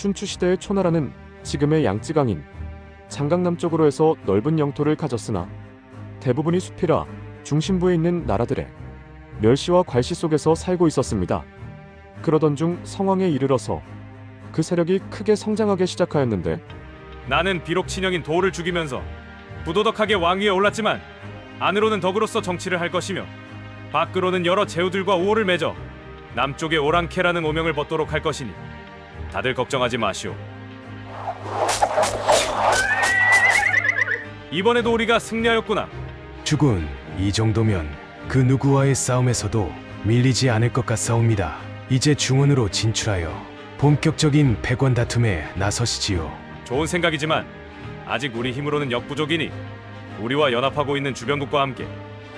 춘추시대의 초나라는 지금의 양쯔강인 장강남 쪽으로 해서 넓은 영토를 가졌으나 대부분이 숲이라 중심부에 있는 나라들의 멸시와 괄시 속에서 살고 있었습니다. 그러던 중 성왕에 이르러서 그 세력이 크게 성장하기 시작하였는데, 나는 비록 친형인 도를 죽이면서 부도덕하게 왕위에 올랐지만 안으로는 덕으로서 정치를 할 것이며 밖으로는 여러 제후들과 우호를 맺어 남쪽의 오랑캐라는 오명을 벗도록 할 것이니 다들 걱정하지 마시오. 이번에도 우리가 승리하였구나. 주군, 이 정도면 그 누구와의 싸움에서도 밀리지 않을 것 같사옵니다. 이제 중원으로 진출하여 본격적인 패권 다툼에 나서시지요. 좋은 생각이지만 아직 우리 힘으로는 역부족이니 우리와 연합하고 있는 주변국과 함께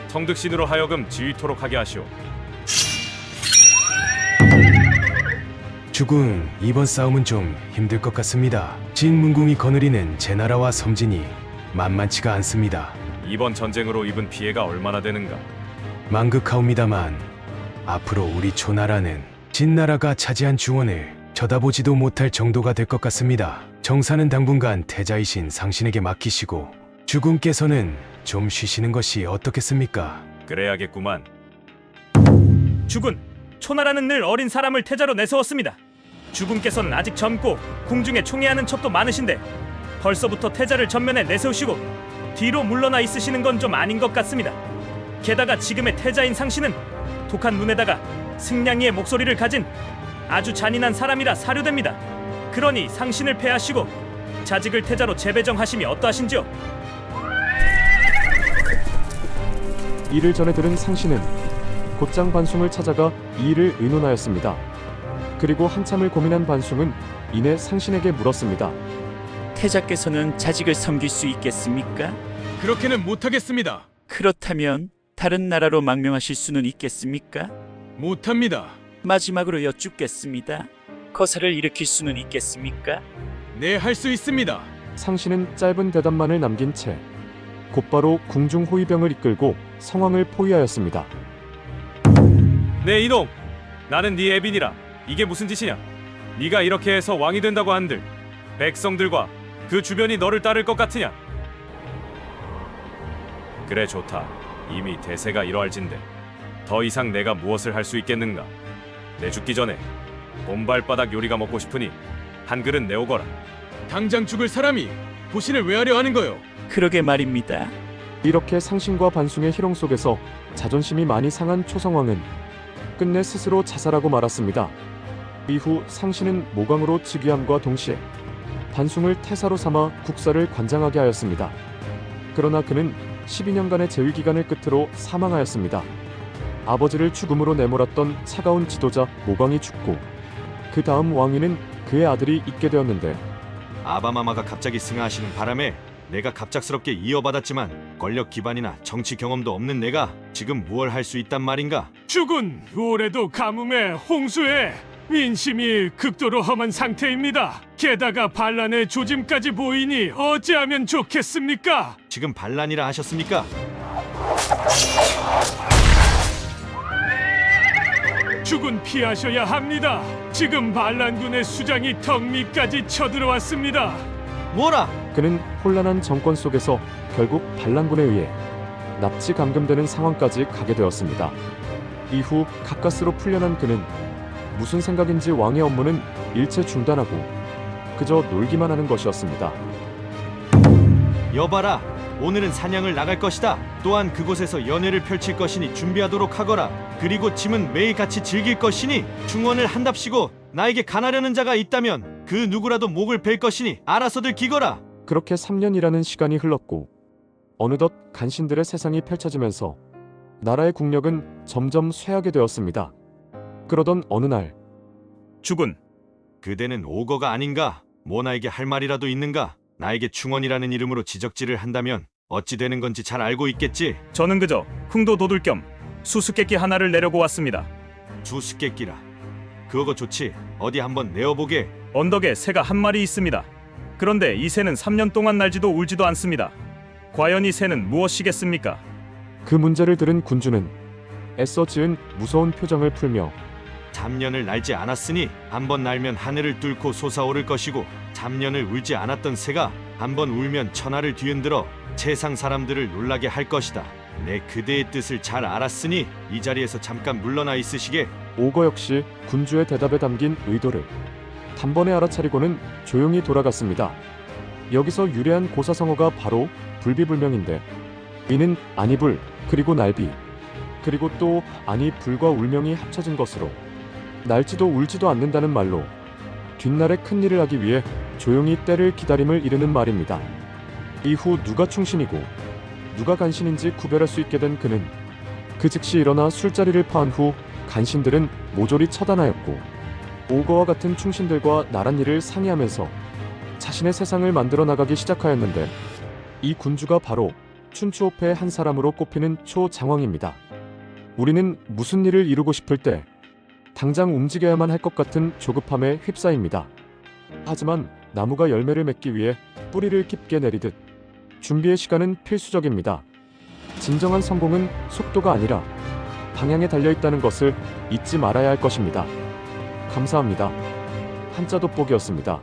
성득신으로 하여금 지휘토록 하게 하시오. 주군, 이번 싸움은 좀 힘들 것 같습니다. 진문궁이 거느리는 제 나라와 섬진이 만만치가 않습니다. 이번 전쟁으로 입은 피해가 얼마나 되는가? 망극하옵니다만 앞으로 우리 초나라는 진나라가 차지한 중원을 쳐다보지도 못할 정도가 될 것 같습니다. 정사는 당분간 태자이신 상신에게 맡기시고 주군께서는 좀 쉬시는 것이 어떻겠습니까? 그래야겠구만. 주군, 초나라는 늘 어린 사람을 태자로 내세웠습니다. 주군께서는 아직 젊고 궁중에 총애하는 첩도 많으신데 벌써부터 태자를 전면에 내세우시고 뒤로 물러나 있으시는 건 좀 아닌 것 같습니다. 게다가 지금의 태자인 상신은 독한 눈에다가 승냥이의 목소리를 가진 아주 잔인한 사람이라 사료됩니다. 그러니 상신을 폐하시고 자직을 태자로 재배정하심이 어떠하신지요? 이를 전해 들은 상신은 곧장 반숭을 찾아가 이 일을 의논하였습니다. 그리고 한참을 고민한 반숭은 이내 상신에게 물었습니다. 태자께서는 자직을 섬길 수 있겠습니까? 그렇게는 못하겠습니다. 그렇다면 다른 나라로 망명하실 수는 있겠습니까? 못합니다. 마지막으로 여쭙겠습니다. 거사를 일으킬 수는 있겠습니까? 네, 할 수 있습니다. 상신은 짧은 대답만을 남긴 채 곧바로 궁중 호위병을 이끌고 성왕을 포위하였습니다. 네 이놈, 나는 네 애빈이라 이게 무슨 짓이냐? 네가 이렇게 해서 왕이 된다고 한들 백성들과 그 주변이 너를 따를 것 같으냐? 그래 좋다. 이미 대세가 이러할진데 더 이상 내가 무엇을 할 수 있겠는가? 내 죽기 전에 본발바닥 요리가 먹고 싶으니 한 그릇 내오거라. 당장 죽을 사람이 보신을 왜 하려 하는 거요? 그러게 말입니다. 이렇게 상신과 반숭의 희롱 속에서 자존심이 많이 상한 초성왕은 끝내 스스로 자살하고 말았습니다. 이후 상신은 모강으로 즉위함과 동시에 반숭을 태사로 삼아 국사를 관장하게 하였습니다. 그러나 그는 12년간의 재위 기간을 끝으로 사망하였습니다. 아버지를 죽음으로 내몰았던 차가운 지도자 모광이 죽고 그 다음 왕위는 그의 아들이 잇게 되었는데, 아바마마가 갑자기 승하하시는 바람에 내가 갑작스럽게 이어받았지만 권력 기반이나 정치 경험도 없는 내가 지금 무얼 할 수 있단 말인가? 주군, 올해도 가뭄에 홍수에 민심이 극도로 험한 상태입니다. 게다가 반란의 조짐까지 보이니 어찌하면 좋겠습니까? 지금 반란이라 하셨습니까? 주군 피하셔야 합니다. 지금 반란군의 수장이 덕미까지 쳐들어왔습니다. 뭐라? 그는 혼란한 정권 속에서 결국 반란군에 의해 납치 감금되는 상황까지 가게 되었습니다. 이후 가까스로 풀려난 그는 무슨 생각인지 왕의 업무는 일체 중단하고 그저 놀기만 하는 것이었습니다. 여봐라, 오늘은 사냥을 나갈 것이다. 또한 그곳에서 연회를 펼칠 것이니 준비하도록 하거라. 그리고 짐은 매일 같이 즐길 것이니 중원을 한답시고 나에게 간하려는 자가 있다면 그 누구라도 목을 벨 것이니 알아서들 기거라. 그렇게 3년이라는 시간이 흘렀고 어느덧 간신들의 세상이 펼쳐지면서 나라의 국력은 점점 쇠하게 되었습니다. 그러던 어느 날, 주군, 그대는 오거가 아닌가? 뭐 나에게 할 말이라도 있는가? 나에게 충원이라는 이름으로 지적질을 한다면 어찌 되는 건지 잘 알고 있겠지? 저는 그저 흥도 돋을 겸 수수께끼 하나를 내려고 왔습니다. 수수께끼라. 그거 좋지. 어디 한번 내어보게. 언덕에 새가 한 마리 있습니다. 그런데 이 새는 3년 동안 날지도 울지도 않습니다. 과연 이 새는 무엇이겠습니까? 그 문제를 들은 군주는 애써 지은 무서운 표정을 풀며 잡년을 날지 않았으니 한번 날면 하늘을 뚫고 솟아오를 것이고, 잡년을 울지 않았던 새가 한번 울면 천하를 뒤흔들어 세상 사람들을 놀라게 할 것이다. 내 그대의 뜻을 잘 알았으니 이 자리에서 잠깐 물러나 있으시게. 오거 역시 군주의 대답에 담긴 의도를 단번에 알아차리고는 조용히 돌아갔습니다. 여기서 유래한 고사성어가 바로 불비불명인데, 이는 아니불 그리고 날비 그리고 또 아니불과 울명이 합쳐진 것으로 날지도 울지도 않는다는 말로 뒷날에 큰일을 하기 위해 조용히 때를 기다림을 이르는 말입니다. 이후 누가 충신이고 누가 간신인지 구별할 수 있게 된 그는 그 즉시 일어나 술자리를 파한 후 간신들은 모조리 처단하였고, 오거와 같은 충신들과 나란 일을 상의하면서 자신의 세상을 만들어 나가기 시작하였는데, 이 군주가 바로 춘추호패의 한 사람으로 꼽히는 초장왕입니다. 우리는 무슨 일을 이루고 싶을 때 당장 움직여야만 할 것 같은 조급함에 휩싸입니다. 하지만 나무가 열매를 맺기 위해 뿌리를 깊게 내리듯 준비의 시간은 필수적입니다. 진정한 성공은 속도가 아니라 방향에 달려있다는 것을 잊지 말아야 할 것입니다. 감사합니다. 한자 돋보기였습니다.